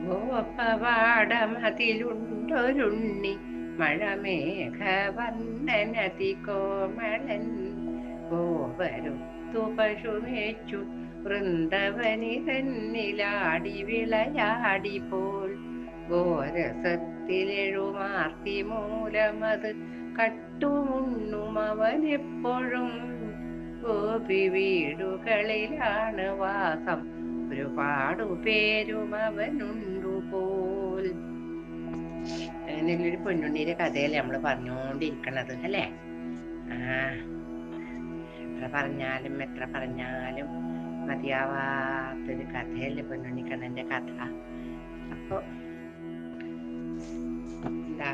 ഗോപവാടമതിലുണ്ടൊരുണ്ണി മഴമേഘവർണ്ണനതി കോമളൻ. ഗോപരുത്തു പശുമേച്ചു വൃന്ദവനി തന്നിലാടി വിളയാടി പോൽ. ഗോരസത്തിലെഴുമാർത്തി മൂലമത് കട്ടുമുണ്ണും അവനെപ്പോഴും. ഗോപി വീടുകളിലാണ് വാസം, ഒരുപാടു പേരും അവനുണ്ടു പോൽ. അങ്ങനെയുള്ളൊരു പൊന്നുണ്ണിയുടെ കഥയല്ലേ നമ്മള് പറഞ്ഞോണ്ടിരിക്കണത് അല്ലേ? എത്ര പറഞ്ഞാലും മതിയാവാത്തൊരു കഥയല്ലേ പൊന്നുണ്ണിക്കണ്ണന്റെ കഥ. അപ്പൊ എന്താ,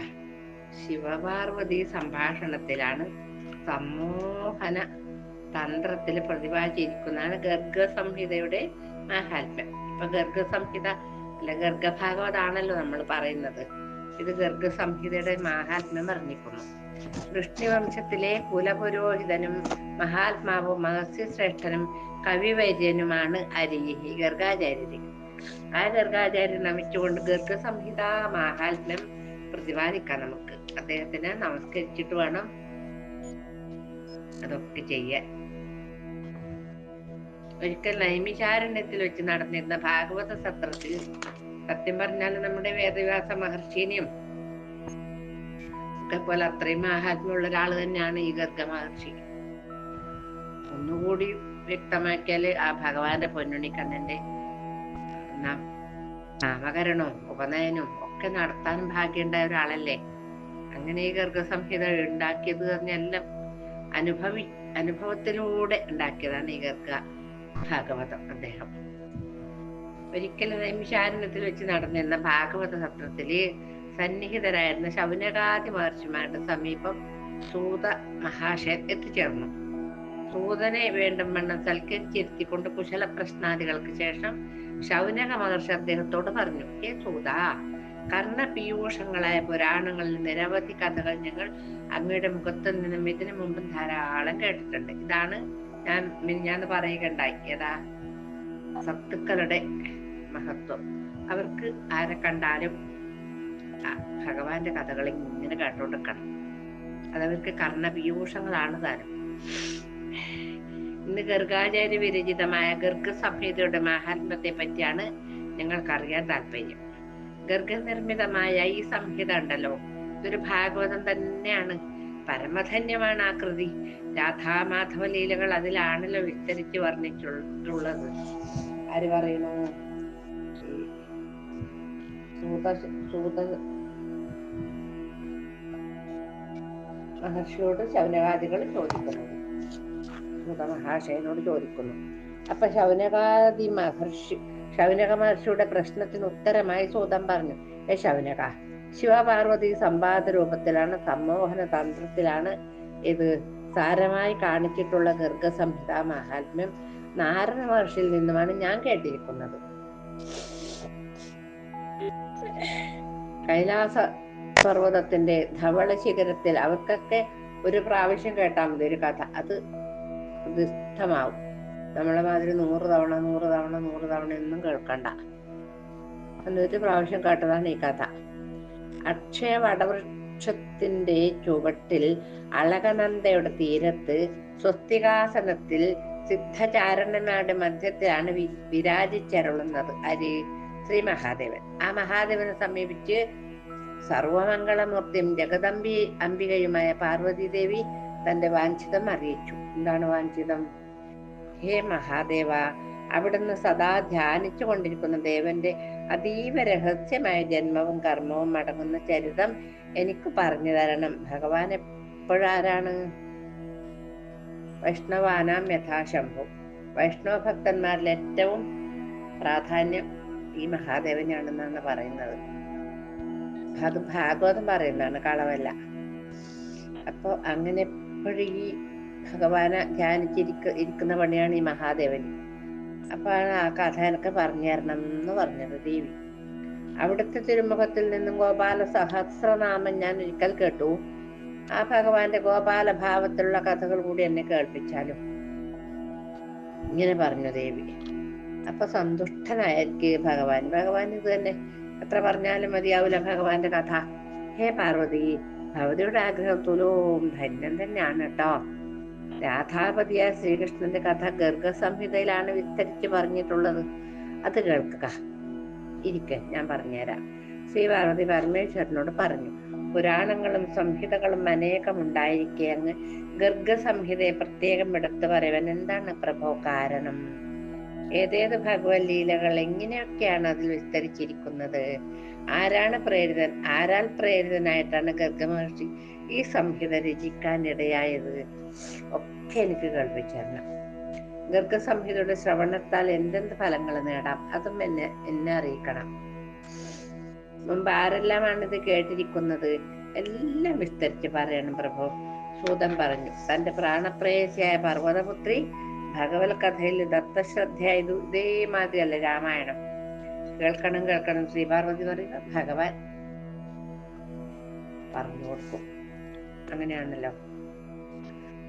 ശിവപാർവതി സംഭാഷണത്തിലാണ് സമ്മോഹന തന്ത്രത്തിൽ പ്രതിപാദിച്ചിരിക്കുന്നതാണ് ഗർഗസംഹിതയുടെ മാഹാത്മ്യം. ഇപ്പൊ ഗർഗസംഹിത അല്ല, ഗർഗഭാഗവതാണല്ലോ നമ്മൾ പറയുന്നത്. ഇത് ഗർഗസംഹിതയുടെ മാഹാത്മ്യം വർണ്ണിക്കുന്നു. വൃഷ്ണിവംശത്തിലെ കുലപുരോഹിതനും മഹാത്മാവും മഹർഷിശ്രേഷ്ഠനും കവിവര്യനുമാണ് അരിഹി ഗർഗാചാര്യര്. ആ ഗർഗാചാര്യൻ നമിച്ചുകൊണ്ട് ഗർഗസംഹിത മാഹാത്മ്യം പ്രതിപാദിക്കാം. നമുക്ക് അദ്ദേഹത്തിനെ നമസ്കരിച്ചിട്ട് വേണം അതൊക്കെ ചെയ്യാൻ. ഒരിക്കൽ നൈമിഷാരണ്യത്തിൽ വെച്ച് നടന്നിരുന്ന ഭാഗവത സത്രത്തിൽ, സത്യം പറഞ്ഞാൽ നമ്മുടെ വേദവ്യാസ മഹർഷിനെയും ഒക്കെ പോലെ അത്രയും മഹാത്മ്യമുള്ള ഒരാൾ തന്നെയാണ് ഈ ഗർഗ മഹർഷി. ഒന്നുകൂടി വ്യക്തമാക്കിയാല് ആ ഭഗവാന്റെ പൊന്നുണ്ണിക്കണ്ണന്റെ നാമകരണവും ഉപനയനവും ഒക്കെ നടത്താനും ഭാഗ്യമുണ്ടായ ഒരാളല്ലേ. അങ്ങനെ ഈ ഗർഗസംഹിത ഉണ്ടാക്കിയത് പറഞ്ഞെല്ലാം അനുഭവത്തിലൂടെ ഉണ്ടാക്കിയതാണ് ഈ ഗർഗ ഭാഗവതം. അദ്ദേഹം ഒരിക്കൽ നൈമിഷാരണ്യത്തിൽ വെച്ച് നടന്നിരുന്ന ഭാഗവത സത്രത്തില് സന്നിഹിതരായിരുന്ന ശൗനകാദി മഹർഷിമാരുടെ സമീപം സൂത മഹാശയൻ എത്തിച്ചേർന്നു. സൂതനെ വേണ്ടും വണ്ണം സൽക്കരിച്ചിരുത്തിക്കൊണ്ട് കുശല പ്രശ്നാദികൾക്ക് ശേഷം ശൗനക മഹർഷി അദ്ദേഹത്തോട് പറഞ്ഞു: ഹേ സൂത, കർണപീയൂഷങ്ങളായ പുരാണങ്ങളിൽ നിരവധി കഥകൾ ഞങ്ങൾ അങ്ങയുടെ മുഖത്തു നിന്നും ഇതിനു മുമ്പും ധാരാളം കേട്ടിട്ടുണ്ട്. ഇതാണ് ഞാൻ പറയുകയുണ്ടായി. ഏതാ? സത്തുക്കളുടെ മഹത്വം. അവർക്ക് ആരെ കണ്ടാലും ഭഗവാന്റെ കഥകൾ ഇങ്ങനെ കേട്ടോണ്ടിരിക്കണം. അതവർക്ക് കർണപീയൂഷങ്ങളാണ് താനും. ഇന്ന് ഗർഗാചാര്യ വിരചിതമായ ഗർഗസംഹിതയുടെ മാഹാത്മ്യത്തെ പറ്റിയാണ് ഞങ്ങൾക്കറിയാൻ താല്പര്യം. ഗർഗനിർമ്മിതമായ ഈ സംഹിത ഉണ്ടല്ലോ, ഇതൊരു ഭാഗവതം തന്നെയാണ്. പരമധന്യമാണ് ആ കൃതി. രാധാമാധവ ലീലകൾ അതിലാണല്ലോ വിസ്തരിച്ച് വർണ്ണിച്ചിട്ടുള്ളത്. ആര് പറയുന്നു? സൂത മഹർഷിയോട് ശൗനകാദികൾ ചോദിക്കുന്നു, സൂത മഹാശയനോട് ചോദിക്കുന്നു. അപ്പൊ ശൗനക മഹർഷിയുടെ പ്രശ്നത്തിന് ഉത്തരമായി സൂതൻ പറഞ്ഞു: ഏ ശൗനക, ശിവപാർവതി സംവാദ രൂപത്തിലാണ്, സമ്മോഹന തന്ത്രത്തിലാണ് ഇത് സാരമായി കാണിച്ചിട്ടുള്ള ഗർഗസംഹിത മഹാത്മ്യം നാരദ മഹർഷിയിൽ നിന്നുമാണ് ഞാൻ കേട്ടിരിക്കുന്നത്. കൈലാസ പർവ്വതത്തിന്റെ ധവള ശിഖരത്തിൽ അവർക്കൊക്കെ ഒരു പ്രാവശ്യം കേട്ടാൽ മതി ഒരു കഥ. അത് ഹൃദിസ്ഥമാവും. നമ്മളെ മാതിരി 100 തവണ ഒന്നും കേൾക്കണ്ട. അന്നൊരു പ്രാവശ്യം കേട്ടതാണ് ഈ കഥ. അക്ഷയ വടവൃക്ഷത്തിന്റെ ചുവട്ടിൽ അളകനന്ദയുടെ തീരത്ത് സ്വസ്തികാസനത്തിൽ സിദ്ധചാരണന്മാരുടെ മധ്യത്തിലാണ് വിരാജിച്ചരുളുന്നത് ശ്രീ മഹാദേവൻ. ആ മഹാദേവനെ സമീപിച്ച് സർവമംഗളമൂർത്തിയും അംബികയുമായ പാർവതി ദേവി തന്റെ വാഞ്ചിതം അറിയിച്ചു. എന്താണ് വാഞ്ചിതം? ഹേ മഹാദേവ, അവിടുന്ന് സദാ ധ്യാനിച്ചു കൊണ്ടിരിക്കുന്ന ദേവന്റെ അതീവ രഹസ്യമായ ജന്മവും കർമ്മവും അടങ്ങുന്ന ചരിതം എനിക്ക് പറഞ്ഞു തരണം. ഭഗവാൻ എപ്പോഴാരാണ്? വൈഷ്ണവാനാം യഥാശംഭു. വൈഷ്ണവ ഭക്തന്മാരിൽ ഏറ്റവും പ്രാധാന്യം ഈ മഹാദേവനാണെന്നാണ് പറയുന്നത്. അത് ഭാഗവതം പറയുന്നതാണ്, കളവല്ല. അപ്പൊ അങ്ങനെ എപ്പോഴും ഈ ഭഗവാനെ ധ്യാനിച്ചിരിക്കുന്ന പണിയാണ് ഈ മഹാദേവന്. അപ്പൊ ആ കഥ എനിക്ക് പറഞ്ഞു തരണം എന്ന് പറഞ്ഞത് ദേവി. അവിടുത്തെ തിരുമുഖത്തിൽ നിന്നും ഗോപാല സഹസ്രനാമം ഞാൻ ഒരിക്കൽ കേട്ടു. ആ ഭഗവാന്റെ ഗോപാല ഭാവത്തിലുള്ള കഥകൾ കൂടി എന്നെ കേൾപ്പിച്ചാലും. ഇങ്ങനെ പറഞ്ഞു ദേവി. അപ്പൊ സന്തുഷ്ടനായിരിക്കും ഭഗവാൻ. ഭഗവാൻ ഇത് തന്നെ എത്ര പറഞ്ഞാലും മതിയാവില്ല ഭഗവാന്റെ കഥ. ഹേ പാർവതി, ഭഗവതിയുടെ ആഗ്രഹം തുലോം ധന്യം തന്നെയാണ് കേട്ടോ. രാധാപതിയായ ശ്രീകൃഷ്ണന്റെ കഥ ഗർഗസംഹിതയിലാണ് വിസ്തരിച്ച് പറഞ്ഞിട്ടുള്ളത്. അത് കേൾക്കുക. ഞാൻ പറഞ്ഞുതരാം. ശ്രീ പാർവതി പരമേശ്വരനോട് പറഞ്ഞു, പുരാണങ്ങളും സംഹിതകളും അനേകം ഉണ്ടായിരിക്കെ അങ്ങ് ഗർഗസംഹിതയെ പ്രത്യേകം എടുത്തു പറയുവാൻ എന്താണ് പ്രഭോ കാരണം? ഏതേത് ഭഗവത് ലീലകൾ എങ്ങനെയൊക്കെയാണ് അതിൽ വിസ്തരിച്ചിരിക്കുന്നത്? ആരാൽ പ്രേരിതനായിട്ടാണ് ഗർഗമഹർഷി ഈ സംഹിത രചിക്കാനിടയായത്? ഒക്കെ എനിക്ക് കേൾപ്പിച്ചരണം. ഗർഗസംഹിതയുടെ ശ്രവണത്താൽ എന്തെന്ത് ഫലങ്ങൾ നേടാം, അതും എന്നെ അറിയിക്കണം. മുമ്പ് ആരെല്ലാമാണ് ഇത് കേട്ടിരിക്കുന്നത്? എല്ലാം വിസ്തരിച്ച് പറയണം പ്രഭു. സൂതൻ പറഞ്ഞു, തന്റെ പ്രാണപ്രേയസിയായ പർവ്വതപുത്രി ഭഗവത് കഥയിൽ ദത്തശ്രദ്ധയായതു ഇതേമാതിരിയല്ല രാമായണം. കേൾക്കണം ശ്രീ പാർവതി പറയുക. ഭഗവാൻ പറഞ്ഞു കൊടുക്കും. അങ്ങനെയാണല്ലോ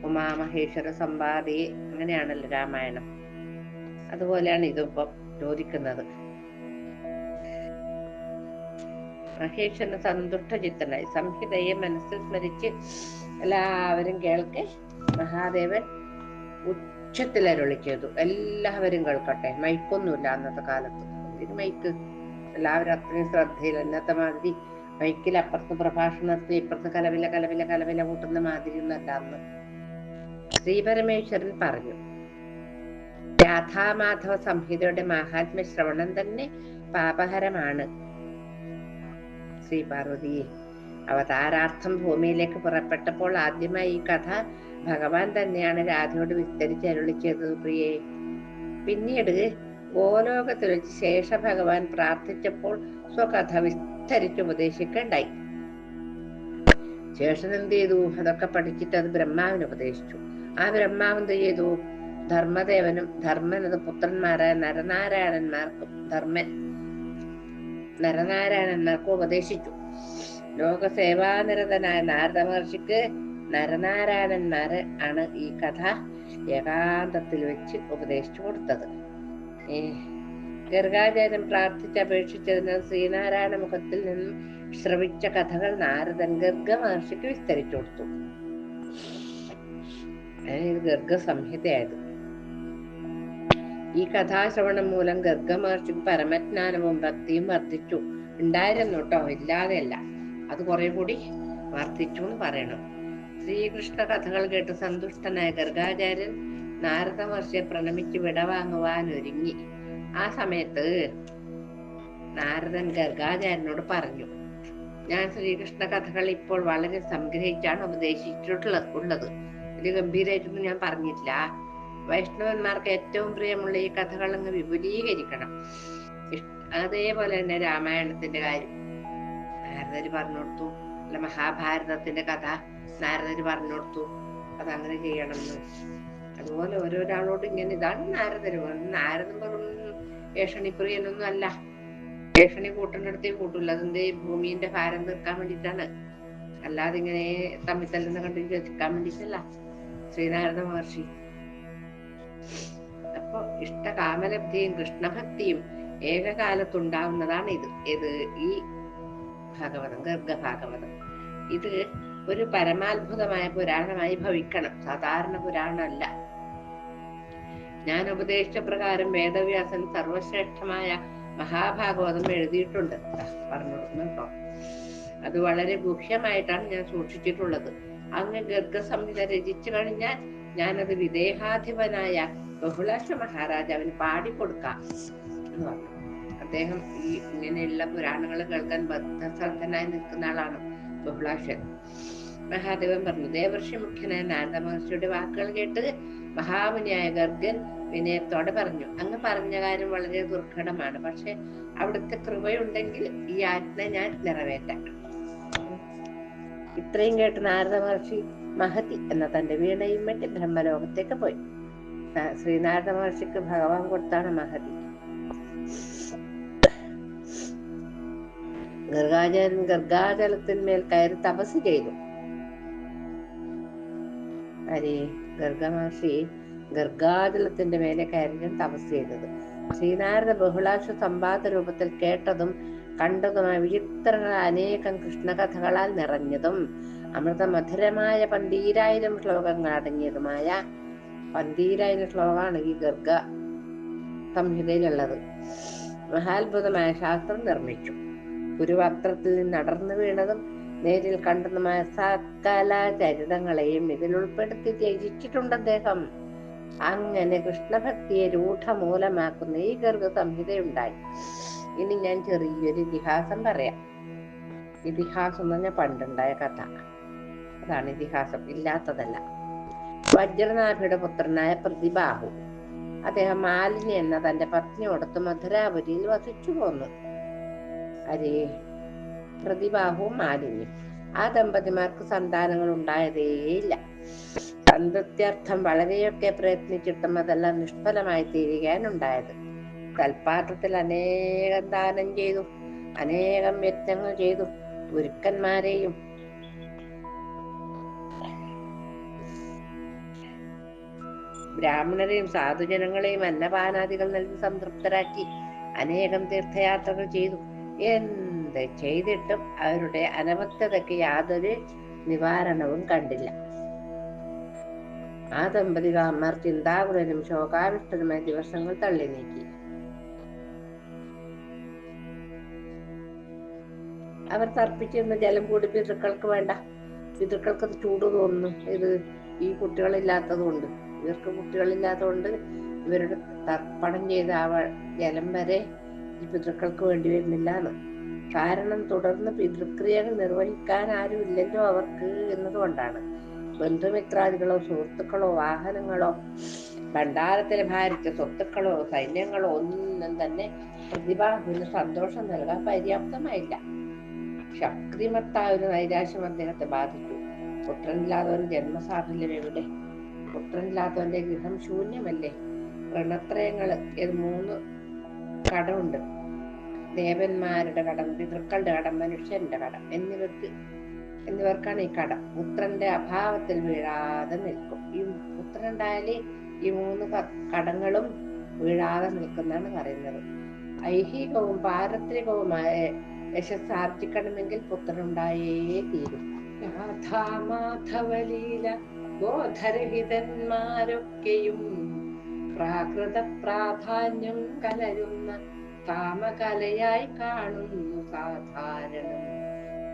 ഉമാമഹേശ്വര സമ്പാദി, അങ്ങനെയാണല്ലോ രാമായണം. അതുപോലെയാണ് ഇതിപ്പം ചോദിക്കുന്നത്. മഹേശ്വരന് സന്തുഷ്ടചിത്തനായി സംഹിതയെ മനസ്സിൽ സ്മരിച്ച് എല്ലാവരും കേൾക്കെ മഹാദേവൻ ഉച്ചത്തിൽ അരുളി ചെയ്തു, എല്ലാവരും കേൾക്കട്ടെ. മൈക്കൊന്നുമില്ല അന്നത്തെ കാലത്ത്. എന്തിന് മൈക്ക്? എല്ലാവരും അത്രയും ശ്രദ്ധയിൽ. അന്നത്തെ മാതിരി മൈക്കിൽ അപ്പുറത്ത് പ്രഭാഷണം നടത്തി ഇപ്പുറത്ത് കലവില കൂട്ടുന്ന മാതിരി ഒന്നല്ല അന്ന്. ശ്രീപരമേശ്വരൻ പറഞ്ഞു, രാധാമാധവ സംഹിതയുടെ മഹാത്മ്യ ശ്രവണം തന്നെ പാപഹരമാണ്. ശ്രീ പാർവതി, അവതാരാർത്ഥം ഭൂമിയിലേക്ക് പുറപ്പെട്ടപ്പോൾ ആദ്യമായി ഈ കഥ ഭഗവാൻ തന്നെയാണ് രാധയോട് വിസ്തരിച്ച് അരുളി ചെയ്തത് പ്രിയേ. പിന്നീട് ഗോലോകത്തിൽ വെച്ച് ശേഷ ഭഗവാൻ പ്രാർത്ഥിച്ചപ്പോൾ സ്വകഥ വിസ്തരിച്ച് ഉപദേശിക്കുകയുണ്ടായി. ശേഷൻ എന്ത് ചെയ്തു? അതൊക്കെ പഠിച്ചിട്ട് അത് ബ്രഹ്മാവിന് ഉപദേശിച്ചു. ആ ബ്രഹ്മാവ് എന്ത് ചെയ്തു? ധർമ്മദേവനും ധർമ്മനത് പുത്രന്മാരായ നരനാരായണന്മാർക്കും ഉപദേശിച്ചു. ലോകസേവാനിരതനായ നാരദ മഹർഷിക്ക് നരനാരായണന്മാര് ആണ് ഈ കഥ ഏകാന്തത്തിൽ വെച്ച് ഉപദേശിച്ചു കൊടുത്തത്. ഗർഗാചാര്യൻ പ്രാർത്ഥിച്ചപേക്ഷിച്ചതിനാൽ ശ്രീനാരായണ മുഖത്തിൽ നിന്നും ശ്രവിച്ച കഥകൾ നാരദൻ ഗർഗ മഹർഷിക്ക് വിസ്തരിച്ചു കൊടുത്തു. ഗർഗ സംഹിതയായത്. ഈ കഥാശ്രവണം മൂലം ഗർഗ മഹർഷിക്ക് പരമജ്ഞാനവും ഭക്തിയും വർദ്ധിച്ചു. ഉണ്ടായിരുന്നു കേട്ടോ, ഇല്ലാതെയല്ല. അത് കുറെ കൂടി വർദ്ധിച്ചു എന്ന് പറയണം. ശ്രീകൃഷ്ണ കഥകൾ കേട്ട് സന്തുഷ്ടനായ ഗർഗാചാര്യൻ നാരദ മഹർഷിയെ പ്രണമിച്ച് വിടവാങ്ങുവാൻ ഒരുങ്ങി. ആ സമയത്ത് നാരദൻ ഗർഗാചാര്യനോട് പറഞ്ഞു, ഞാൻ ശ്രീകൃഷ്ണ കഥകൾ ഇപ്പോൾ വളരെ സംഗ്രഹിച്ചാണ് ഉപദേശിച്ചിട്ടുള്ളത്. ഇത് ഗംഭീരമായിട്ടൊന്നും ഞാൻ പറഞ്ഞിട്ടില്ല. വൈഷ്ണവന്മാർക്ക് ഏറ്റവും പ്രിയമുള്ള ഈ കഥകൾ അങ്ങ് വിപുലീകരിക്കണം. അതേപോലെ തന്നെ രാമായണത്തിന്റെ കാര്യം നാരദര് പറഞ്ഞു കൊടുത്തു. അല്ല, മഹാഭാരതത്തിന്റെ കഥ നാരദര് പറഞ്ഞു കൊടുത്തു. അതങ്ങനെ ചെയ്യണമെന്ന്. അതുപോലെ ഓരോരാളോട് ഇങ്ങനെ ഇതാണ് നാരദര്. നാരദൻ വെറും ഏഷണിപ്രിയനൊന്നും അല്ല. ഏഷണി കൂട്ടിനടുത്തേ കൂട്ടില്ല. അതെന്തേ ഭൂമിന്റെ ഭാരം തീർക്കാൻ വേണ്ടിയിട്ടാണ്. അല്ലാതെ ഇങ്ങനെ തമ്മിത്തല്ലെന്ന് കണ്ടു രചിക്കാൻ വേണ്ടിയിട്ടല്ല ശ്രീനാരദ മഹർഷി. അപ്പൊ ഇഷ്ടകാമലബ്ധിയും കൃഷ്ണഭക്തിയും ഏകകാലത്തുണ്ടാവുന്നതാണ് ഇത് ഈ ഭാഗവതം, ഗർഗഭാഗവതം. ഇത് ഒരു പരമാത്ഭുതമായ പുരാണമായി ഭവിക്കണം. സാധാരണ പുരാണമല്ല. ഞാൻ ഉപദേശിച്ച പ്രകാരം വേദവ്യാസൻ സർവശ്രേഷ്ഠമായ മഹാഭാഗവതം എഴുതിയിട്ടുണ്ട്. പറഞ്ഞു കേട്ടോ. അത് വളരെ ഗുഹ്യമായിട്ടാണ് ഞാൻ സൂക്ഷിച്ചിട്ടുള്ളത്. അങ്ങ് ഗർഗസംഹിത രചിച്ചു കഴിഞ്ഞാൽ ഞാനത് വിദേഹാധിപനായ ബഹുളാക്ഷ മഹാരാജാവിന് പാടിക്കൊടുക്കാം എന്ന് പറഞ്ഞു. അദ്ദേഹം ഈ ഇങ്ങനെയുള്ള പുരാണങ്ങൾ കേൾക്കാൻ ബദ്ധശ്രദ്ധനായി നിൽക്കുന്ന ആളാണ് ബഹുളാക്ഷൻ. മഹാദേവൻ പറഞ്ഞു, ദേവർഷി മുഖ്യനായ നാരദ മഹർഷിയുടെ വാക്കുകൾ കേട്ട് മഹാമുനിയായ ഗർഗൻ വിനയത്തോടെ പറഞ്ഞു, അങ്ങ് പറഞ്ഞ കാര്യം വളരെ ദുർഘടമാണ്. പക്ഷെ അവിടുത്തെ കൃപയുണ്ടെങ്കിൽ ഈ ആജ്ഞ ഞാൻ നിറവേറ്റാം. ഇത്രയും കേട്ട് നാരദ മഹർഷി മഹതി എന്ന തന്റെ വീണയും വെട്ടി ബ്രഹ്മലോകത്തേക്ക് പോയി. ശ്രീനാരദ മഹർഷിക്ക് ഭഗവാൻ കൊടുത്താണ് മഹതി. ഗർഗാചാര്യൻ ഗർഗാജലത്തിന്മേൽ കയറി തപസ് ചെയ്തു. ഗർഗ മഹർഷി ഗർഗാജലത്തിന്റെ മേലെ കയറി തപസ് ചെയ്തത്. ശ്രീനാരദ ബഹുളാക്ഷ സംവാദ രൂപത്തിൽ കേട്ടതും കണ്ടതുമായ വിചിത്രങ്ങൾ അനേകം കൃഷ്ണകഥകളാൽ നിറഞ്ഞതും അമൃതമധുരമായ 12,000 ശ്ലോകങ്ങൾ അടങ്ങിയതുമായ 12,000 ശ്ലോകമാണ് ഈ ഗർഗ സംഹിതയിലുള്ളത്. മഹാത്ഭുതമായ ശാസ്ത്രം നിർമ്മിച്ചു. ഗുരുവക്രത്തിൽ നിന്ന് അടർന്നു വീണതും നേരിൽ കണ്ടതുമായ സകല ചരിതങ്ങളെയും ഇതിൽ ഉൾപ്പെടുത്തി ത്യജിച്ചിട്ടുണ്ട് അദ്ദേഹം. അങ്ങനെ കൃഷ്ണഭക്തിയെ രൂഢമൂലമാക്കുന്ന ഈ ഗർഗ സംഹിതയുണ്ടായി. ഇനി ഞാൻ ചെറിയൊരു ഇതിഹാസം പറയാം. ഇതിഹാസം എന്ന് പറഞ്ഞാൽ പണ്ടുണ്ടായ കഥ. അതാണ് ഇതിഹാസം, ഇല്ലാത്തതല്ല. വജ്രനാഭയുടെ പുത്രനായ പ്രതിബാഹു, അദ്ദേഹം മാലിനി എന്ന തന്റെ പത്നിയോടൊത്ത് മധുരാപുരിയിൽ വസിച്ചു പോന്നു. പ്രതിബാഹുവും മാലിനി, ആ ദമ്പതിമാർക്ക് സന്താനങ്ങൾ ഉണ്ടായതേയില്ല. സന്തത്യർത്ഥം വളരെയൊക്കെ പ്രയത്നിച്ചിട്ടും അതെല്ലാം നിഷ്ഫലമായി തീരുകയാണുണ്ടായത്. കൽപ്പാത്രത്തിൽ അനേകം ദാനം ചെയ്തു, അനേകം യജ്ഞങ്ങൾ ചെയ്തു, ഗുരുക്കന്മാരെയും ബ്രാഹ്മണരെയും സാധുജനങ്ങളെയും അന്നപാനാദികൾ നൽകി സംതൃപ്തരാക്കി, അനേകം തീർത്ഥയാത്രകൾ ചെയ്തു. എന്ത് ചെയ്തിട്ടും അവരുടെ അനവത്യതയ്ക്ക് യാതൊരു നിവാരണവും കണ്ടില്ല. ആ ദമ്പതികാന്മാർ ചിന്താകുലരും ശോകാവിഷ്ടരുമായ ദിവസങ്ങൾ തള്ളി നീക്കി. അവർ തർപ്പിച്ചിരുന്ന ജലം കൂടി പിതൃക്കൾക്ക് വേണ്ട. പിതൃക്കൾക്ക് ചൂട് തോന്നുന്നു. ഇത് ഈ കുട്ടികളില്ലാത്തതുകൊണ്ട്, ഇവർക്ക് കുട്ടികളില്ലാത്തതുകൊണ്ട് ഇവരുടെ തർപ്പണം ചെയ്ത ആ ജലം വരെ ഈ പിതൃക്കൾക്ക് വേണ്ടി വരുന്നില്ല എന്ന്. കാരണം തുടർന്ന് പിതൃക്രിയകൾ നിർവഹിക്കാൻ ആരുമില്ലല്ലോ അവർക്ക് എന്നതുകൊണ്ടാണ്. ബന്ധുമിത്രാദികളോ സുഹൃത്തുക്കളോ വാഹനങ്ങളോ ഭണ്ഡാരത്തിലെ ഭാരിച്ച സ്വത്തുക്കളോ സൈന്യങ്ങളോ ഒന്നും തന്നെ പ്രതിഭാവിന് സന്തോഷം നൽകാൻ പര്യാപ്തമായില്ല. ശക്തിമത്തായ ഒരു നൈരാശ്യം അദ്ദേഹത്തെ ബാധിച്ചു. പുത്രനില്ലാത്തവൻ ജന്മസാഫല്യം എവിടെ? പുത്രനില്ലാത്തവന്റെ ഗൃഹം ശൂന്യമല്ലേ? ഋണത്രയങ്ങള് 3 കടമുണ്ട്. ദേവന്മാരുടെ കടം, പിതൃക്കളുടെ കടം, മനുഷ്യന്റെ കടം എന്നിവർക്കാണ് ഈ കടം. പുത്രന്റെ അഭാവത്തിൽ വീഴാതെ നിൽക്കും. ഈ പുത്രനുണ്ടായാലേ ഈ 3 കടങ്ങളും വീഴാതെ നിൽക്കുന്നതാണ് പറയുന്നത്. ഐഹികവും പാരത്രികവുമായ യശസ് ആർജിക്കണമെങ്കിൽ പുത്രനുണ്ടായേ തീരും. രാധാമാധവലീല ബോധരഹിതന്മാരൊക്കെയും പ്രാകൃത പ്രാധാന്യം കലരുന്ന കാമകലയായി കാണുന്നു സാധാരണം.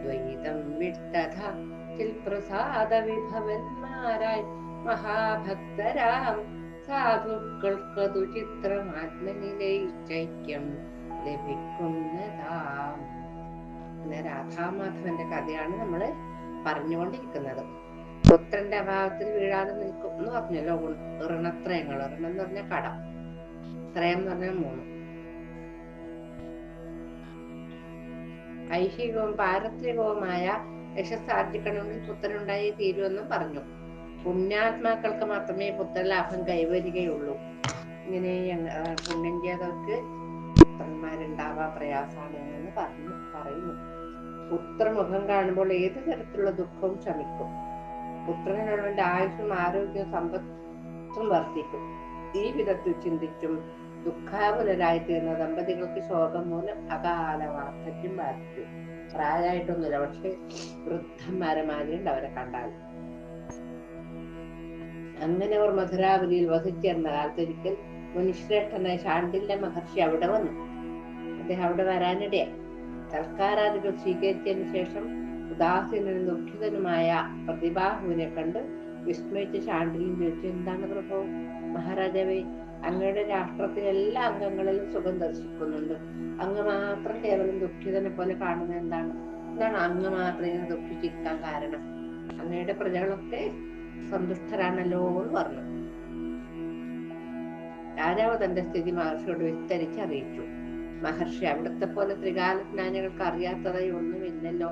ദ്വൈതം വിട്ടഥ പ്രസാദ വിഭവന്മാരായി മഹാഭക്തരാം സാധുക്കൾക്കതു ചിത്രം ആത്മനിലയിച്ചൈക്യം ലഭിക്കുന്നതാം. രാധാമാധവന്റെ കഥയാണ് നമ്മൾ പറഞ്ഞുകൊണ്ടിരിക്കുന്നത്. പുത്രന്റെ അഭാവത്തിൽ വീഴാതെ നിൽക്കും എന്ന് പറഞ്ഞല്ലോ. ഋണത്രയങ്ങൾ, ഋണം എന്ന് പറഞ്ഞ കടം, ത്രയം എന്ന് പറഞ്ഞാൽ 3. ഐഹികവും പാരത്രികവുമായ യശസ് ആർജിക്കണമെങ്കിൽ പുത്രനുണ്ടായി തീരുമെന്നും പറഞ്ഞു. പുണ്യാത്മാക്കൾക്ക് മാത്രമേ പുത്രലാഭം കൈവരികയുള്ളൂ. ഇങ്ങനെ പുണ്യം ചെയ്തവർക്ക് പുത്രന്മാരുണ്ടാവാ പ്രയാസമാണ് എന്ന് പറയുന്നു. പുത്രമുഖം കാണുമ്പോൾ ഏത് തരത്തിലുള്ള ദുഃഖവും ശമിക്കും. പുത്രനുള്ളവന്റെ ആയുസ്സും ആരോഗ്യവും സമ്പത്തും വർദ്ധിക്കും. ഈ വിധത്തിൽ ചിന്തിച്ചും ദുഃഖാകുലരായി തീർന്ന ദമ്പതികൾക്ക് ശോകം മൂലം അകാല വാർദ്ധക്യം ബാധിച്ചു. പ്രായമായിട്ടൊന്നുമില്ല, പക്ഷെ വൃദ്ധന്മാരെ മാതിരിയുണ്ട് അവരെ കണ്ടാൽ. അങ്ങനെ അവർ മധുരാപുരിയിൽ വസിച്ചിരുന്ന കാലത്തൊരിക്കൽ മുനിശ്രേഷ്ഠനായ ശാണ്ഡില്യ മഹർഷി അവിടെ വന്നു. അദ്ദേഹം അവിടെ വരാനിടയായി. സൽക്കാരാദികൾ സ്വീകരിച്ചതിന് ശേഷം ഉദാസീനനും ദുഃഖിതനുമായ പ്രതിബാഹുവിനെ കണ്ട് വിസ്മയിച്ച് ശാണ്ഡില്യം ചോദിച്ചു, എന്താണ് പ്രഭു? മഹാരാജാവേ, അങ്ങയുടെ രാഷ്ട്രത്തിലെ എല്ലാ അംഗങ്ങളിലും സുഖം ദർശിക്കുന്നുണ്ട്. അങ്ങ് മാത്രം കേവലം ദുഃഖിതനെ പോലെ കാണുന്നത് എന്താണ്? അങ്ങ് മാത്രം ഇങ്ങനെ ദുഃഖിച്ചിരിക്കാൻ കാരണം? അങ്ങയുടെ പ്രജകളൊക്കെ സന്തുഷ്ടരാണല്ലോ എന്ന് പറഞ്ഞു. രാജാവ് തന്റെ സ്ഥിതി മഹർഷിയോട് വിസ്തരിച്ച് അറിയിച്ചു. മഹർഷി, അവിടുത്തെ പോലെ ത്രികാലജ്ഞാനികൾക്ക് അറിയാത്തതായി ഒന്നുമില്ലല്ലോ.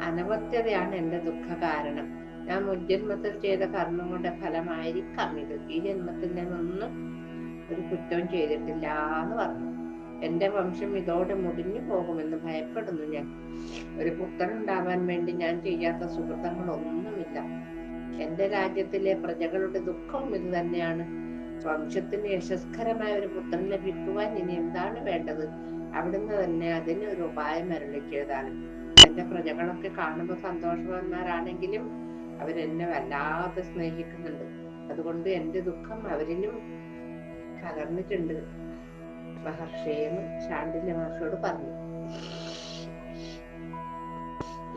അനവത്യതയാണ് എന്റെ ദുഃഖ കാരണം. ഞാൻ മുജ്ജന്മത്തിൽ ചെയ്ത കർമ്മം കൊണ്ട് ഫലമായിരിക്കാം ഇത്. ഈ ജന്മത്തിൽ ഞാനൊന്നും ഒരു കുറ്റവും ചെയ്തിട്ടില്ല എന്ന് പറഞ്ഞു. എന്റെ വംശം ഇതോടെ മുടിഞ്ഞു പോകുമെന്ന് ഭയപ്പെടുന്നു ഞാൻ. ഒരു പുത്രനുണ്ടാവാൻ വേണ്ടി ഞാൻ ചെയ്യാത്ത സുഹൃത്തങ്ങളൊന്നുമില്ല. എന്റെ രാജ്യത്തിലെ പ്രജകളുടെ ദുഃഖവും ഇത് തന്നെയാണ്. വംശത്തിന് യശസ്കരമായ ഒരു പുത്രൻ ലഭിക്കുവാൻ ഇനി എന്താണ് വേണ്ടത്? അവിടുന്ന് തന്നെ അതിന് ഒരു ഉപായം അരുളിച്ചതാണ്. എന്റെ പ്രജകളൊക്കെ കാണുമ്പോൾ സന്തോഷവാന്മാരാണെങ്കിലും അവരെന്നെ വല്ലാതെ സ്നേഹിക്കുന്നുണ്ട്. അതുകൊണ്ട് എന്റെ ദുഃഖം അവരിലും പകർന്നിട്ടുണ്ട് മഹർഷിയെന്ന് ശാണ്ഡില്യ മഹർഷിയോട് പറഞ്ഞു.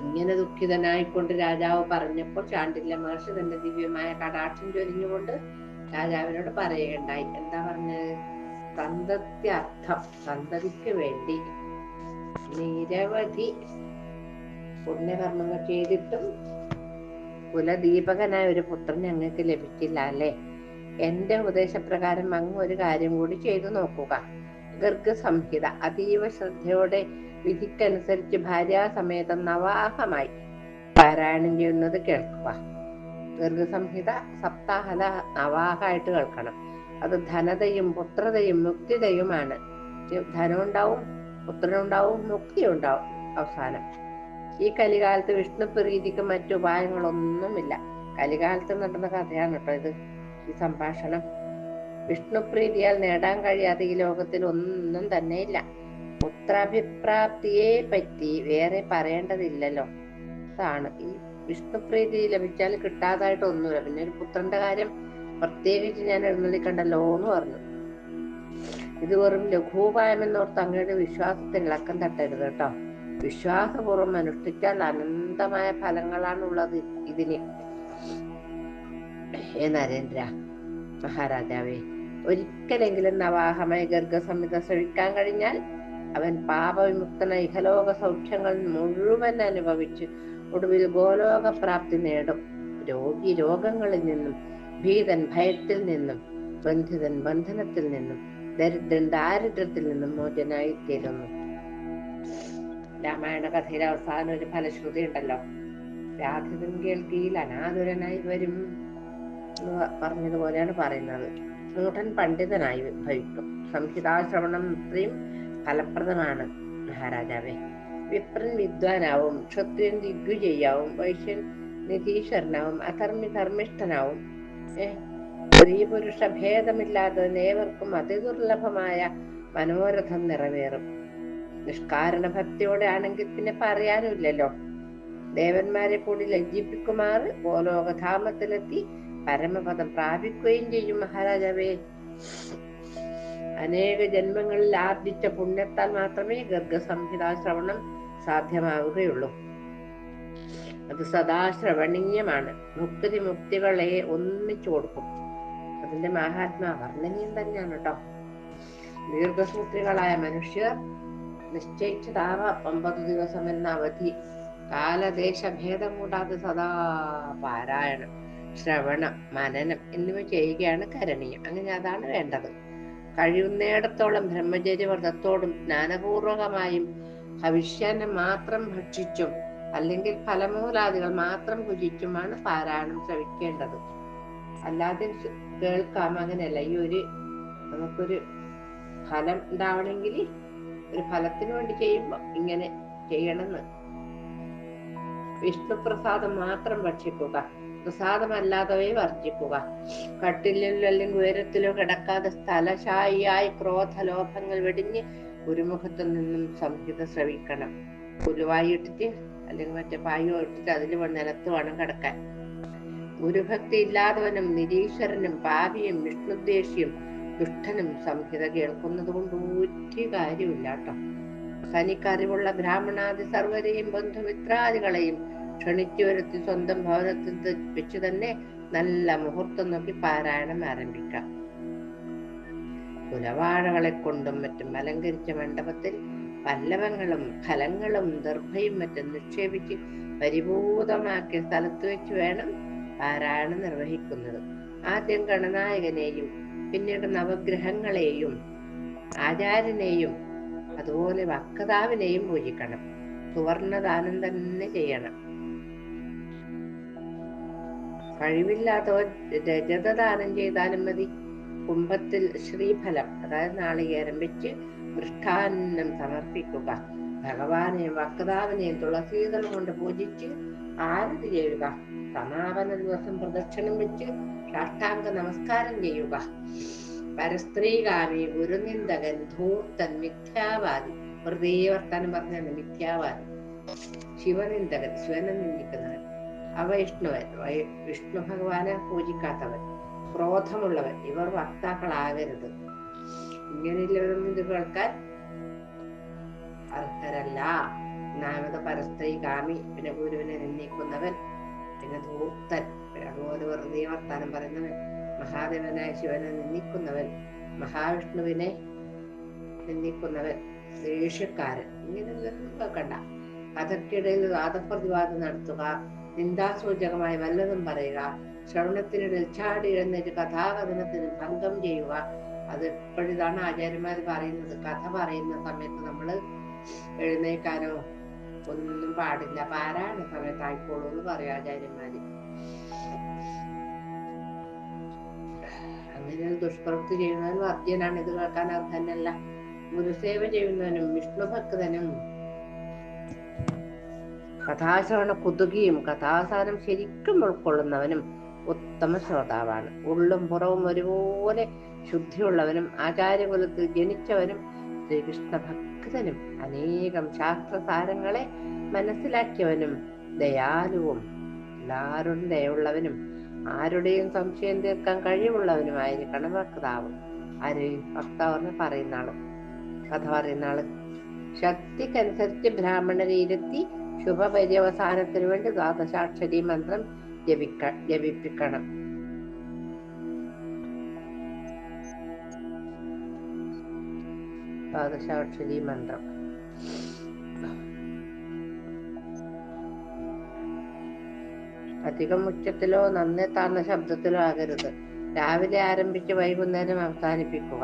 ഇങ്ങനെ ദുഃഖിതനായിക്കൊണ്ട് രാജാവ് പറഞ്ഞപ്പോൾ ശാണ്ഡില്യ മഹർഷി തന്റെ ദിവ്യമായ കടാക്ഷം ചൊരിഞ്ഞുകൊണ്ട് രാജാവിനോട് പറയുകയുണ്ടായി. എന്താ പറഞ്ഞത്? സന്തത്യർത്ഥം, സന്തതിക്ക് വേണ്ടി നിരവധി പുണ്യകർമ്മങ്ങൾ ചെയ്തിട്ടും കുലദീപകനായ ഒരു പുത്രൻ ഞങ്ങൾക്ക് ലഭിച്ചില്ല അല്ലേ? എന്റെ ഉപദേശപ്രകാരം അങ്ങ് ഒരു കാര്യം കൂടി ചെയ്തു നോക്കുക. ഗർഗസംഹിത അതീവ ശ്രദ്ധയോടെ വിധിക്കനുസരിച്ച് ഭാര്യാസമേതം നവാഹമായി പാരായണം ചെയ്യുന്നത് കേൾക്കുക. ഗർഗസംഹിത സപ്താഹല നവാഹമായിട്ട് കേൾക്കണം. അത് ധനതയും പുത്രതയും മുക്തിതയുമാണ്. ധനം ഉണ്ടാവും, പുത്രനുണ്ടാവും, മുക്തി ഉണ്ടാവും. അവസാനം ഈ കലികാലത്ത് വിഷ്ണു പ്രീതിക്ക് മറ്റു ഉപായങ്ങളൊന്നുമില്ല. കലികാലത്ത് നടന്ന കഥയാണ് കേട്ടോ ഇത്, ഈ സംഭാഷണം. വിഷ്ണു പ്രീതിയാൽ നേടാൻ കഴിയാതെ ഈ ലോകത്തിൽ ഒന്നും തന്നെ ഇല്ല. പുത്രാഭിപ്രാപ്തിയെ പറ്റി വേറെ പറയേണ്ടതില്ലല്ലോ. അതാണ് ഈ വിഷ്ണുപ്രീതി ലഭിച്ചാൽ കിട്ടാതായിട്ട് ഒന്നുമില്ല. പിന്നെ ഒരു പുത്രന്റെ കാര്യം പ്രത്യേകിച്ച് ഞാൻ എഴുന്നള്ളിക്കണ്ടല്ലോ എന്ന് പറഞ്ഞു. ഇത് വെറും ലഘുപായമെന്നോർത്ത് അങ്ങയുടെ വിശ്വാസത്തിന് ഇളക്കം തട്ടരുത് കേട്ടോ. വിശ്വാസപൂർവ്വം അനുഷ്ഠിച്ചാൽ അനന്തമായ ഫലങ്ങളാണുള്ളത് ഇതിന്. നരേന്ദ്ര മഹാരാജാവേ, ഒരിക്കലെങ്കിലും നവാഹമായി ഗർഗസംഹിത ശ്രവിക്കാൻ കഴിഞ്ഞാൽ അവൻ പാപവിമുക്തനായ ഇഹലോക സൗഖ്യങ്ങൾ മുഴുവൻ അനുഭവിച്ച് ഒടുവിൽ ഗോലോക പ്രാപ്തി നേടും. രോഗി രോഗങ്ങളിൽ നിന്നും, ഭീതൻ ഭയത്തിൽ നിന്നും, ബന്ധിതൻ ബന്ധനത്തിൽ നിന്നും, ദരിദ്രൻ ദാരിദ്ര്യത്തിൽ നിന്നും മോചനായി തീരുന്നു. രാമായണ കഥയിലെ അവസാനം ഒരു ഫലശ്രുതി ഉണ്ടല്ലോ, രാധിതൻ കേൾക്കിയിൽ അനാതുരനായി വരും എന്ന് പറഞ്ഞതുപോലെയാണ് പറയുന്നത്. മൂഢൻ പണ്ഡിതനായി ഭവിക്കും. സംഹിതാശ്രവണം ഇത്രയും ഫലപ്രദമാണ് മഹാരാജാവേ. വിപ്രൻ വിദ്വാനാവും, ക്ഷത്രിയൻ ദിഗ്വിജയാവും, വൈശ്യൻ നിധീശ്വരനാവും, അധർമ്മി ധർമ്മിഷ്ഠനാവും. സ്ത്രീ പുരുഷ ഭേദമില്ലാതെ ഏവർക്കും അതിദുർലഭമായ മനോരഥം നിറവേറും. നിഷ്കാരണ ഭക്തിയോടെ ആണെങ്കിൽ പിന്നെ പറയാനുമില്ലല്ലോ. ദേവന്മാരെ കൂടി ലജ്ജിപ്പിക്കുമാറ് ഗോലോകധാമത്തിലെത്തി പരമപദം പ്രാപിക്കുകയും ചെയ്യും മഹാരാജാവേ. അനേക ജന്മങ്ങളിൽ ആർജിച്ച പുണ്യത്താൽ മാത്രമേ ഗർഗസംഹിതാ ശ്രവണം സാധ്യമാവുകയുള്ളൂ. അത് സദാ ശ്രവണീയമാണ്. മുക്തികളെ ഒന്നിച്ചു കൊടുക്കും. അതിന്റെ മഹാത്മാ വർണ്ണനീയം തന്നെയാണ് കേട്ടോ. ദീർഘസൂത്രികളായ മനുഷ്യർ നിശ്ചയിച്ചതാവാം 50 ദിവസം എന്ന അവധി. കാലദേശഭേദം കൂടാതെ സദാ പാരായണം, ശ്രവണം, മനനം എന്നിവ ചെയ്യുകയാണ് കരണീയം. അങ്ങനെ അതാണ് വേണ്ടത്. കഴിയുന്നിടത്തോളം ബ്രഹ്മചര്യവ്രതത്തോടും ജ്ഞാനപൂർവകമായും ഭവിഷ്യാനം മാത്രം ഭക്ഷിച്ചും അല്ലെങ്കിൽ ഫലമൂലാദികൾ മാത്രം ഭുജിച്ചുമാണ് പാരായണം ശ്രവിക്കേണ്ടത്. അല്ലാതെ കേൾക്കാം അങ്ങനെയല്ല. ഈ നമുക്കൊരു ഫലം ഉണ്ടാവണമെങ്കിൽ ഒരു ഫലത്തിന് വേണ്ടി ചെയ്യുമ്പോ ഇങ്ങനെ ചെയ്യണമെന്ന്. വിഷ്ണു പ്രസാദം മാത്രം ഭക്ഷിക്കുക, പ്രസാദമല്ലാത്തവയെ വർജിക്കുക. കട്ടിലിലോ അല്ലെങ്കിൽ ഉയരത്തിലോ കിടക്കാതെ സ്ഥലശായിയായി ക്രോധലോഭങ്ങൾ വെടിഞ്ഞ് ഗുരുമുഖത്തു നിന്നും സംഹിത ശ്രവിക്കണം. പുലുവായി ഇട്ടിട്ട് അല്ലെങ്കിൽ മറ്റേ പായോ ഇട്ടിട്ട് അതിൽ നിലത്ത് വേണം കിടക്കാൻ. ഗുരുഭക്തി ഇല്ലാത്തവനും നിരീശ്വരനും പാപിയും വിഷ്ണുദ്വേഷിയും ദുഷ്ടനും സംഹിത കേൾക്കുന്നത് കൊണ്ട് ഒരു കാര്യമില്ല കേട്ടോ. തനിക്കറിവുള്ള ബ്രാഹ്മണാദി സർവരെയും ബന്ധുമിത്രാദികളെയും ക്ഷണിച്ചു വരുത്തി സ്വന്തം ഭവനത്തിൽ വെച്ച് തന്നെ നല്ല മുഹൂർത്തം നോക്കി പാരായണം ആരംഭിക്കാം. കുലവാഴകളെ കൊണ്ടും മറ്റും അലങ്കരിച്ച മണ്ഡപത്തിൽ പല്ലവങ്ങളും ഫലങ്ങളും ദർഭയും മറ്റും നിക്ഷേപിച്ച് പരിഭൂതമാക്കിയ സ്ഥലത്ത് വെച്ച് വേണം പാരായണം നിർവഹിക്കുന്നത്. ആദ്യം ഗണനായകനെയും പിന്നീട് നവഗ്രഹങ്ങളെയും ആചാര്യനെയും അതുപോലെ വക്താവിനെയും പൂജിക്കണം. സുവർണദാനം തന്നെ ചെയ്യണം. കഴിവില്ലാത്തവർ രജതദാനം ചെയ്താലും മതി. കുംഭത്തിൽ ശ്രീഫലം അതായത് നാളികേരം വെച്ച് മൃഷ്ടാന്നം സമർപ്പിക്കുക. ഭഗവാനെയും വക്താവിനെയും തുളസീതളം കൊണ്ട് പൂജിച്ച് ആരതി ചെയ്യുക. സമാപന ദിവസം പ്രദക്ഷിണം വെച്ച് സാഷ്ടാംഗ നമസ്കാരം ചെയ്യുക. പരസ്ത്രീകാമി, ഗുരുനിന്ദകൻ, ധൂർത്തൻ, മിഥ്യാവാദി, വെറുതെ വർത്താനം പറഞ്ഞാണ് മിഥ്യാവാദി, ശിവനിന്ദകൻ, ശിവനെ നിന്ദിക്കുന്നവൻ, അവൈഷ്ണവൻ, വിഷ്ണു ഭഗവാനെ പൂജിക്കാത്തവൻ, ക്രോധമുള്ളവൻ, ഇവർ വക്താക്കളാകരുത്. ഇങ്ങനെയുള്ളവരൊന്നും ഇത് കേൾക്കാൻ അർഹരല്ല. ഒന്നാമത് പരസ്ത്രീ കാമി, പിന്നെ ഗുരുവിനെ നിന്ദിക്കുന്നവൻ, പിന്നെ ധൂർത്തൻ, അതുപോലെ വെറുതെ വർത്താനം പറയുന്നവൻ, മഹാദേവനായ ശിവനെ നിന്ദിക്കുന്നവൻ, മഹാവിഷ്ണുവിനെ നിന്ദിക്കുന്നവൻ, ദേഷ്യക്കാരൻ, ഇങ്ങനെയൊന്നും കേൾക്കണ്ട. കഥയ്ക്കിടയിൽ വാദപ്രതിവാദം നടത്തുക, നിന്ദാസൂചകമായി വല്ലതും പറയുക, ശ്രവണത്തിനിടയിൽ ചാടി എഴുന്നേറ്റ് കഥാകഥനത്തിന് ഭംഗം ചെയ്യുക. അത് എപ്പോഴിതാണ് ആചാര്യന്മാർ പറയുന്നത്. കഥ പറയുന്ന സമയത്ത് നമ്മൾ എഴുന്നേക്കാനോ ഒന്നും പാടില്ല. പാരായണ സമയത്ത് ആയിക്കോളൂ എന്ന് പറയും ആചാര്യന്മാര്. അങ്ങനെ ദുഷ്പ്രവൃത്തി ചെയ്യുന്നവനും വർജ്യനാണ്, ഇത് കേൾക്കാൻ അർഹനല്ല. ഗുരുസേവ ചെയ്യുന്നവനും വിഷ്ണു ഭക്തനും കഥാശ്രവണ കുതുകിയും കഥാസാരം ശരിക്കും ഉൾക്കൊള്ളുന്നവനും ഉത്തമ ശ്രോതാവാണ്. ഉള്ളും പുറവും ഒരുപോലെ ശുദ്ധിയുള്ളവനും ആചാര്യകുലത്തിൽ ജനിച്ചവനും ശ്രീകൃഷ്ണ ഭക്തനും അനേകം ശാസ്ത്രസാരങ്ങളെ മനസ്സിലാക്കിയവനും ദയാലുവും എല്ലാവരും ദയുള്ളവനും ആരുടെയും സംശയം തീർക്കാൻ കഴിവുള്ളവനുമായിരിക്കണം വക്താവ്. ആര്? വക്താവ് പറയുന്ന ആള്, കഥ പറയുന്ന ആള്. ശക്തിക്കനുസരിച്ച് ബ്രാഹ്മണരെ ഇരുത്തി ശുഭപര്യവസാനത്തിന് വേണ്ടി ദ്വാദശാക്ഷരി മന്ത്രം ജപിപ്പിക്കണം. ദ്വാദശാക്ഷരി മന്ത്രം അധികം ഉച്ചത്തിലോ നന്നേ താഴ്ന്ന ശബ്ദത്തിലോ ആകരുത്. രാവിലെ ആരംഭിച്ച് വൈകുന്നേരം അവസാനിപ്പിക്കുക.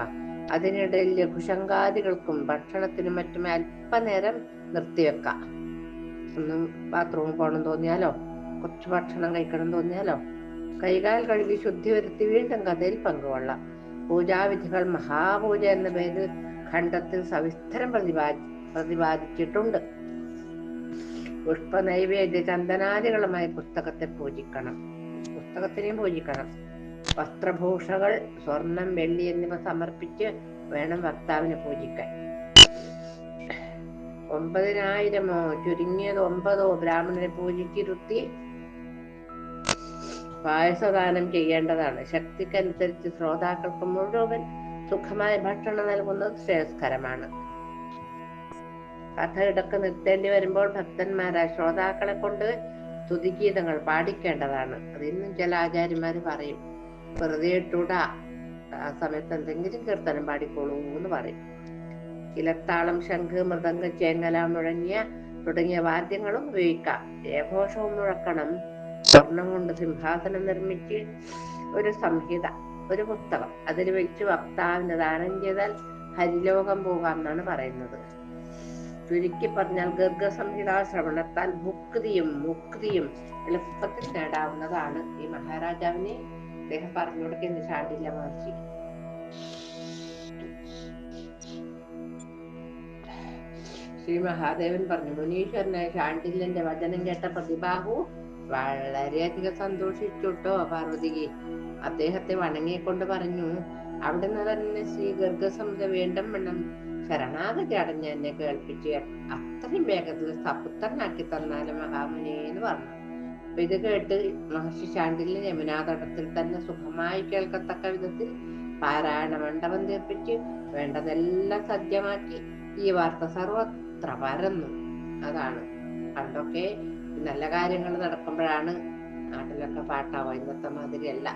അതിനിടയിൽ ലഘുശങ്കാദികൾക്കും ഭക്ഷണത്തിനും മറ്റും അല്പനേരം നിർത്തിവെക്കാം. ഒന്ന് ബാത്റൂമിൽ പോകണം തോന്നിയാലോ, കുറച്ച് ഭക്ഷണം കഴിക്കണം തോന്നിയാലോ, കൈകാൽ കഴുകി ശുദ്ധി വരുത്തി വീണ്ടും കഥയിൽ പങ്കുകൊള്ളാം. പൂജാവിധികൾ മഹാപൂജ എന്ന പേരിൽ ഖണ്ഡത്തിൽ സവിസ്തരം പ്രതിപാദിച്ചിട്ടുണ്ട്. പുഷ്പ നൈവേദ്യ ചന്ദനാദികളുമായി പുസ്തകത്തെ പൂജിക്കണം. പുസ്തകത്തിനെയും പൂജിക്കണം. വസ്ത്രഭൂഷകൾ, സ്വർണം, വെള്ളി എന്നിവ സമർപ്പിച്ച് വേണം വക്താവിനെ പൂജിക്കാൻ. 9,000 ചുരുങ്ങിയത് 9 ബ്രാഹ്മണരെ പൂജിച്ചിരുത്തി പായസദാനം ചെയ്യേണ്ടതാണ്. ശക്തിക്കനുസരിച്ച് ശ്രോതാക്കൾക്ക് മുഴുവൻ സുഖമായ ഭക്ഷണം നൽകുന്നത് ശ്രേയസ്കരമാണ്. കഥ ഇടക്ക് നിർത്തേണ്ടി വരുമ്പോൾ ഭക്തന്മാരായ ശ്രോതാക്കളെ കൊണ്ട് സ്തുതിഗീതങ്ങൾ പാടിക്കേണ്ടതാണ്. അതിന്നും ചില ആചാര്യന്മാര് പറയും, വെറുതെ ഇട്ടൂടാ, ആ സമയത്ത് എന്തെങ്കിലും കീർത്തനം പാടിക്കോളൂ എന്ന് പറയും. ഇലത്താളം, ശംഖ്, മൃദംഗം, ചേങ്ങല തുടങ്ങിയ വാദ്യങ്ങളും ഉപയോഗിക്കാം. ജയഘോഷവും മുഴക്കണം. സ്വർണം കൊണ്ട് സിംഹാസനം നിർമ്മിച്ച് ഒരു സംഹിത, ഒരു പുസ്തകം അതിൽ വെച്ച് വക്താവിന് ദാനം ചെയ്താൽ ഹരിലോകം പോകാം എന്നാണ് പറയുന്നത്. ചുരുക്കി പറഞ്ഞാൽ ഗർഗസംഹിത ശ്രവണത്താൽ ഭുക്തിയും മുക്തിയും എളുപ്പത്തിൽ നേടാവുന്നതാണ്. ഈ മഹാരാജാവിനെ അദ്ദേഹം പറഞ്ഞു കൊടുക്കുന്ന ശാണ്ഡില്യ മഹർഷി. ശ്രീ മഹാദേവൻ പറഞ്ഞു, മുനീശ്വരനായ ശാണ്ഡില്യന്റെ വചനം കേട്ട പ്രതിഭാഹു വളരെയധികം സന്തോഷിച്ചുട്ടോ പാർവതിക്ക്. അദ്ദേഹത്തെ വണങ്ങിക്കൊണ്ട് പറഞ്ഞു, അവിടുന്ന് തന്നെ ശ്രീ ഗർഗസംഹിത വീണ്ടും വേണം ശരണാഗതി അടഞ്ഞ് എന്നെ കേൾപ്പിച്ച് അത്രയും വേഗത്തിൽ സപുത്രനാക്കി തന്നാലും മഹാമുനി എന്ന് പറഞ്ഞു. അപ്പൊ ഇത് കേട്ട് മഹർഷി ശാണ്ഡില്യൻ യമുനാതടത്തിൽ തന്നെ സുഖമായി കേൾക്കത്തക്ക വിധത്തിൽ പാരായണ മണ്ഡപം തീർപ്പിച്ച് വേണ്ടതെല്ലാം സജ്ജമാക്കി ഈ വാർത്ത സർവത്ര പരന്നു. അതാണ് പണ്ടൊക്കെ നല്ല കാര്യങ്ങൾ നടക്കുമ്പോഴാണ് നാട്ടിലൊക്കെ പാട്ടാവോ, ഇന്നത്തെ മാതിരിയല്ല.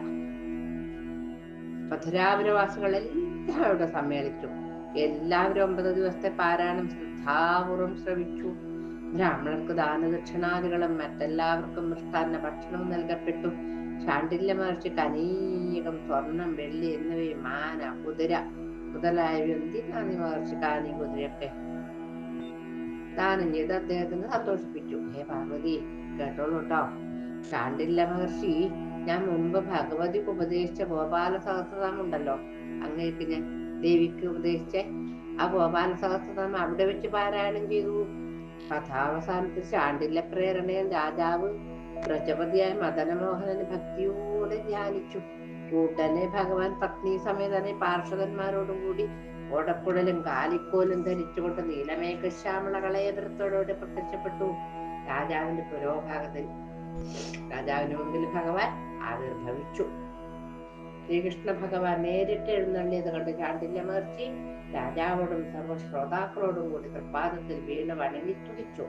മധുരാപുരവാസികൾ എല്ലാം അവിടെ സമ്മേളിച്ചു. എല്ലാവരും 9 ദിവസത്തെ പാരായണം ശ്രദ്ധാപൂർവം ശ്രവിച്ചു. ബ്രാഹ്മണർക്ക് ദാനദക്ഷിണാദികളും മറ്റെല്ലാവർക്കും മൃഷ്ടാന്ന ഭക്ഷണവും നൽകപ്പെട്ടു. ശാണ്ഡില്യ മഹർഷിക്ക് അനേകം സ്വർണം, വെള്ളി എന്നിവയും മാന, കുതിര മുതലായവ എന്തിനാണ് ഈ മഹർഷിക്ക് ആനീ കുതിരയൊക്കെ ദാനം ചെയ്ത് അദ്ദേഹത്തിന് സന്തോഷിപ്പിച്ചു. ഹേ പാർവതി, കേട്ടോളൂ കേട്ടോ. ശാണ്ഡില്യ മഹർഷി, ഞാൻ മുമ്പ് ഭഗവതിക്ക് ഉപദേശിച്ച ഗോപാല സഹസ്രനാമം ഉണ്ടല്ലോ, അങ്ങേക്ക് ഞാൻ ദേവിക്ക് ഉപദേശിച്ച ആ ഗോപാല സഹസ്രനാമം അവിടെ വെച്ച് പാരായണം ചെയ്തു. കഥാവസാനത്തിൽ ശാണ്ഡില്യ പ്രേരണയിൽ രാജാവ് പ്രജപതിയായ മദനമോഹനന് ഭക്തിയോടെ ധ്യാനിച്ചു. ഉടനെ ഭഗവാൻ പത്നി സമേതനെ പാർഷദന്മാരോടും കൂടി ഓടക്കുഴലും കാലിക്കോലും ധരിച്ചുകൊണ്ട് നീലമേഘശ്യാമള കളയതൃത്തോടെ പ്രത്യക്ഷപ്പെട്ടു. രാജാവിന്റെ പുരോഭാഗത്തിൽ രാജാവിന് മുമ്പിൽ ഭഗവാൻ ആവിർഭവിച്ചു. ശ്രീകൃഷ്ണ ഭഗവാൻ നേരിട്ട് എഴുന്നള്ളിയത് കണ്ട് ചാണ്ഡില്യ മഹർഷി രാജാവോടും സർവ്വശ്രോതാക്കളോടും കൂടി തൃപ്പാദത്തിൽ വീണ് വണങ്ങി തുടിച്ചു.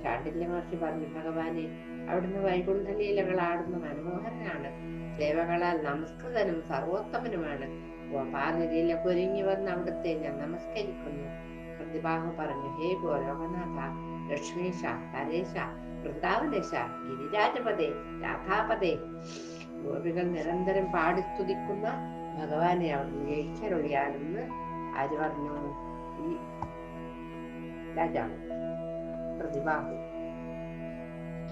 ചാണ്ഡില്യ മഹർഷി പറഞ്ഞു, ഭഗവാനെ, അവിടുന്ന് വൈകുണ്ഠലീലകൾ ആടുന്ന മനോഹരനാണ്. ദേവകളാൽ നമസ്കൃതനും സർവോത്തമനുമാണ്. ഗോപാലലീല ഒരുങ്ങി വന്ന് അവിടുത്തെ ഞാൻ നമസ്കരിക്കുന്നു. പ്രതിഭാഹു പറഞ്ഞു, ഹേ ഗോലോകനാഥ, ലക്ഷ്മീശ, നരേശ, വൃന്ദാവനേശ, ഗിരിരാജപദേ, രാധാപദേ. ഗോപികൾ നിരന്തരം പാടിസ്തുതിക്കുന്ന ഭഗവാനെ അവിടുന്ന് ജയിച്ചരുളിയാലെന്ന് ആര് പറഞ്ഞു? ഈ രാജാവ് പ്രതിഭാഹു.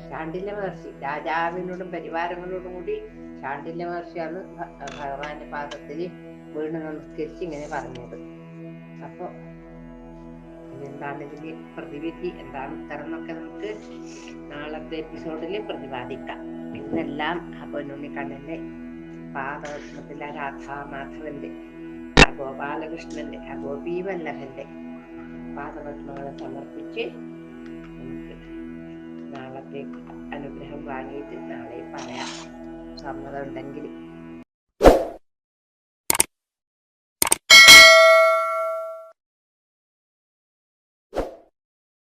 ചാണ്ഡില്യ മഹർഷി രാജാവിനോടും പരിവാരങ്ങളോടും കൂടി ചാണ്ഡില്യ മഹർഷിയാണ് ഭഗവാന്റെ പാദത്തിൽ വീണ് നമസ്കരിച്ച് ഇങ്ങനെ പറഞ്ഞത്. അപ്പൊ എന്താണ് ഇതിന് പ്രതിവിധി, എന്താണ് ഉത്തരം എന്നൊക്കെ നമുക്ക് നാളത്തെ എപ്പിസോഡിൽ പ്രതിപാദിക്കാം. ഇന്നെല്ലാം ആ പൊന്നുണ്ണിക്കണ്ണന്റെ പാദപത്മത്തിലെ രാധാമാധവന്റെ, ആ ഗോപാലകൃഷ്ണന്റെ, ആ ഗോപീവല്ലഭന്റെ പാദപത്മങ്ങളെ സമർപ്പിച്ച് നമുക്ക് നാളത്തേക്ക് അനുഗ്രഹം വാങ്ങിയിട്ട് നാളെ പറയാം, സമ്മതം ഉണ്ടെങ്കിൽ.